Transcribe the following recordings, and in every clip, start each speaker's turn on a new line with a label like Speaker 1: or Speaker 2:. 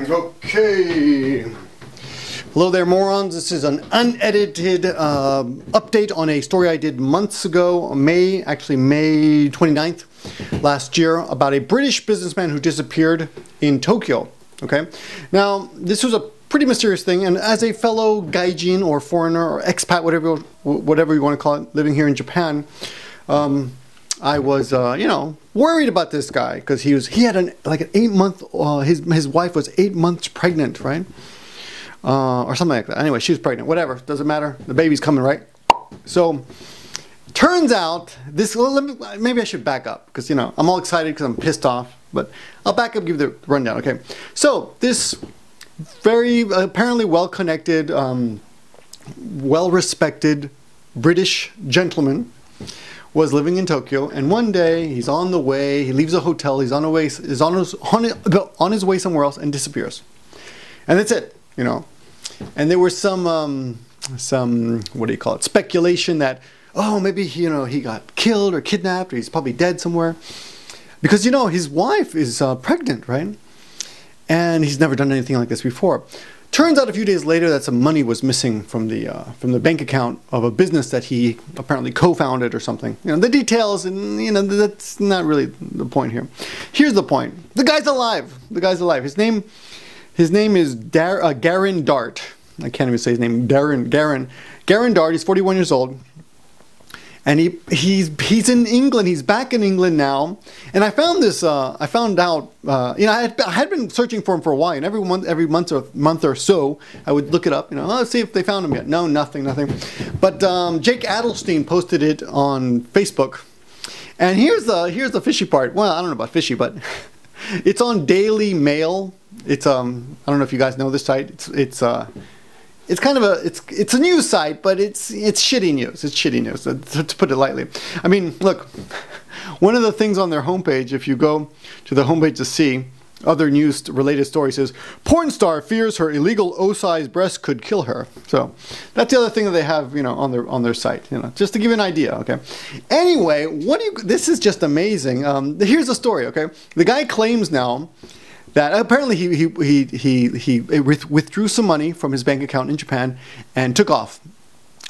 Speaker 1: Okay. Hello there, morons. This is an unedited update on a story I did months ago, May 29th last year, about a British businessman who disappeared in Tokyo. Okay. Now, this was a pretty mysterious thing, and as a fellow gaijin or foreigner or expat, whatever you want to call it, living here in Japan, I was, worried about this guy because he had an 8-month. His wife was 8 months pregnant, right? Or something like that. Anyway, she was pregnant. Whatever, doesn't matter. The baby's coming, right? So, turns out this. Maybe I should back up because I'm all excited because I'm pissed off. But I'll back up, give the rundown. Okay. So this very apparently well-connected, well-respected British gentleman was living in Tokyo, and one day he's on the way. He leaves a hotel. He's on his way somewhere else and disappears. And that's it. And there was some what do you call it, speculation that, oh, maybe he got killed or kidnapped, or he's probably dead somewhere, because his wife is pregnant, right? And he's never done anything like this before. Turns out a few days later that some money was missing from the bank account of a business that he apparently co-founded or something. The details, and that's not really the point here. Here's the point: the guy's alive. The guy's alive. His name is Garin Dart. I can't even say his name. Garin Dart. He's 41 years old, and he's in England. He's back in England now. And I found this. I found out. I had been searching for him for a while, and every month or so, I would look it up. Let's see if they found him yet. No, nothing. But Jake Adelstein posted it on Facebook, and here's the fishy part. Well, I don't know about fishy, but it's on Daily Mail. It's I don't know if you guys know this site. It's kind of it's a news site, but it's shitty news. It's shitty news, to put it lightly. I mean, look, one of the things on their homepage, if you go to the homepage to see other news related stories, is porn star fears her illegal O-sized breast could kill her. So that's the other thing that they have, on their site, just to give you an idea. Okay. Anyway, this is just amazing. Here's the story. Okay, the guy claims now that apparently he withdrew some money from his bank account in Japan and took off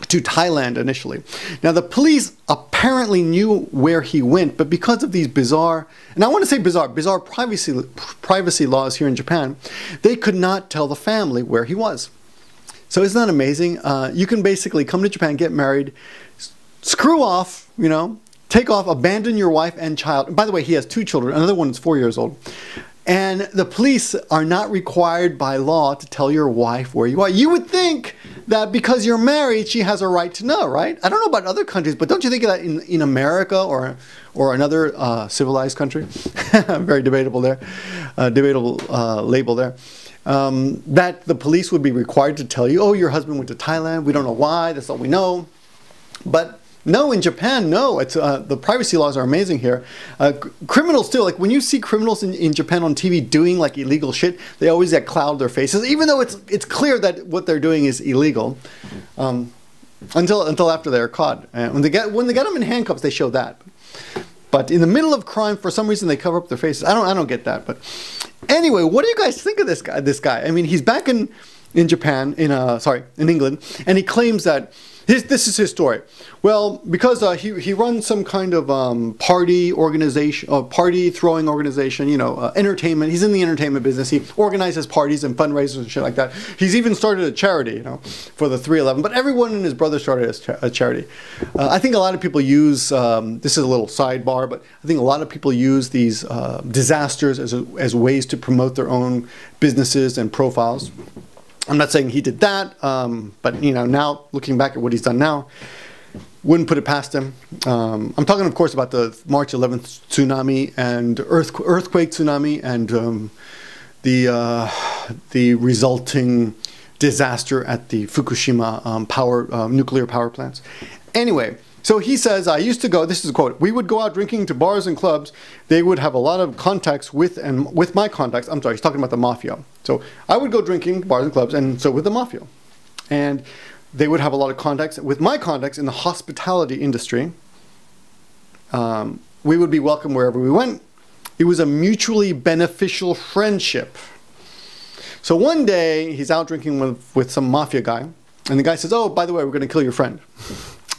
Speaker 1: to Thailand initially. Now, the police apparently knew where he went, but because of these bizarre, and I want to say bizarre privacy laws here in Japan, they could not tell the family where he was. So isn't that amazing? You can basically come to Japan, get married, screw off, take off, abandon your wife and child. And by the way, he has 2 children. Another one is 4 years old. And the police are not required by law to tell your wife where you are. You would think that because you're married, she has a right to know, right? I don't know about other countries, but don't you think that in America or another civilized country, very debatable there, debatable label there, that the police would be required to tell you, oh, your husband went to Thailand. We don't know why. That's all we know. But no, in Japan, no. It's the privacy laws are amazing here. Criminals too. Like when you see criminals in Japan on TV doing like illegal shit, they always cloud their faces, even though it's clear that what they're doing is illegal. Until after they're caught. And when they get them in handcuffs, they show that. But in the middle of crime, for some reason, they cover up their faces. I don't get that. But anyway, what do you guys think of this guy? I mean, he's back in Japan, in England, and he claims that. This is his story. Well, because he runs some kind of party organization, party throwing organization, entertainment. He's in the entertainment business. He organizes parties and fundraisers and shit like that. He's even started a charity, for the 311. But everyone and his brother started a charity. I think a lot of people use, this is a little sidebar, but I think a lot of people use these disasters as ways to promote their own businesses and profiles. I'm not saying he did that, but now looking back at what he's done now, wouldn't put it past him. I'm talking, of course, about the March 11th tsunami and earthquake tsunami and the resulting disaster at the Fukushima nuclear power plants. Anyway. So he says, I used to go, this is a quote, we would go out drinking to bars and clubs. They would have a lot of contacts with my contacts. I'm sorry, he's talking about the mafia. So I would go drinking to bars and clubs, and so with the mafia. And they would have a lot of contacts with my contacts in the hospitality industry. We would be welcome wherever we went. It was a mutually beneficial friendship. So one day he's out drinking with some mafia guy, and the guy says, "Oh, by the way, we're going to kill your friend."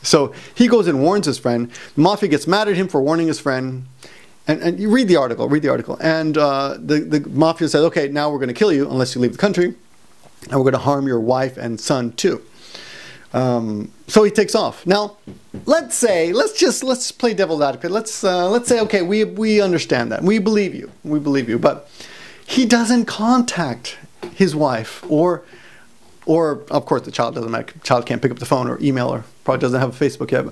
Speaker 1: So he goes and warns his friend. The mafia gets mad at him for warning his friend. And you read the article, And the mafia says, "Okay, now we're going to kill you unless you leave the country. And we're going to harm your wife and son too." So he takes off. Now, let's play devil's advocate. Let's say, okay, we understand that. We believe you. But he doesn't contact his wife or of course the child doesn't matter. Child can't pick up the phone or email her. Probably doesn't have a Facebook yet.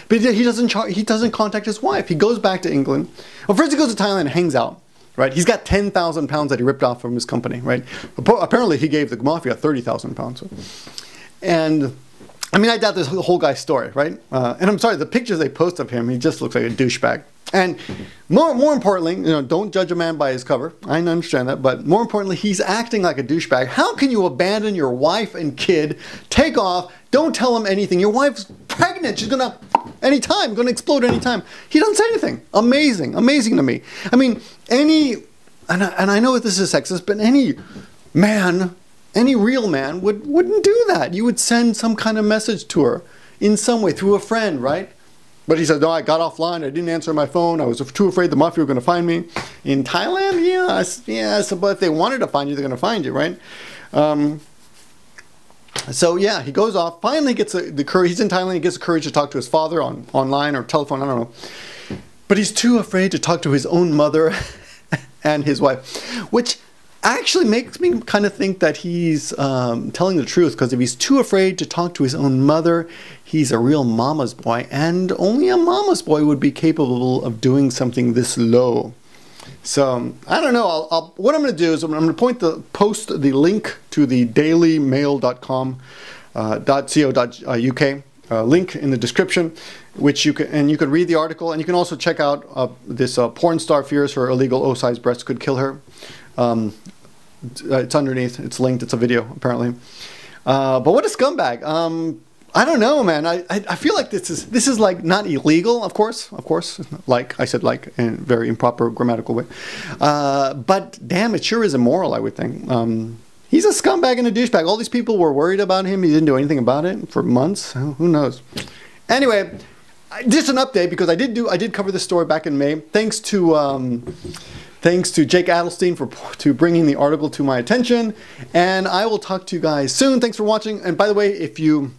Speaker 1: But he doesn't contact his wife. He goes back to England. Well, first he goes to Thailand and hangs out. Right? He's got 10,000 pounds that he ripped off from his company. Right? Apparently he gave the mafia 30,000 pounds. And I mean, I doubt this whole guy's story, right? And I'm sorry, the pictures they post of him, he just looks like a douchebag. And more importantly, don't judge a man by his cover. I understand that, but more importantly, he's acting like a douchebag. How can you abandon your wife and kid, take off, don't tell him anything? Your wife's pregnant. She's gonna explode anytime. He doesn't say anything. Amazing to me. I mean, and I know this is sexist, but any real man wouldn't do that. You would send some kind of message to her in some way through a friend, right? But he said, "No, I got offline. I didn't answer my phone. I was too afraid the mafia were going to find me." In Thailand, yes. But if they wanted to find you, they're going to find you, right? So yeah, he goes off. Finally, gets the courage. He's in Thailand. He gets the courage to talk to his father online or telephone. I don't know. But he's too afraid to talk to his own mother and his wife, which actually makes me kind of think that he's telling the truth, because if he's too afraid to talk to his own mother, he's a real mama's boy, and only a mama's boy would be capable of doing something this low. So I don't know. What I'm going to do is I'm going to post the link to the dailymail.com .co.uk link in the description, which you can read the article, and you can also check out this porn star fears her illegal O-sized breasts could kill her. It's underneath. It's linked. It's a video, apparently. But what a scumbag. I don't know, man. I feel like this is like not illegal, of course. Like I said, like in a very improper grammatical way. But damn, it sure is immoral, I would think. He's a scumbag and a douchebag. All these people were worried about him. He didn't do anything about it for months. Who knows? Anyway, just an update, because I did cover this story back in May. Thanks to Jake Adelstein for bringing the article to my attention, and I will talk to you guys soon. Thanks for watching. And by the way, if you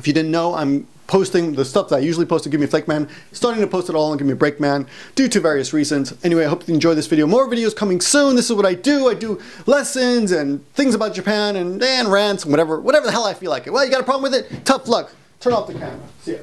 Speaker 1: didn't know, I'm posting the stuff that I usually post to Gimmeabreakman, starting to post it all on Gimmeabreakman due to various reasons. Anyway, I hope you enjoyed this video. More videos coming soon. This is what I do. I do lessons and things about Japan and rants and whatever the hell I feel like it. Well, you got a problem with it? Tough luck. Turn off the camera. See ya.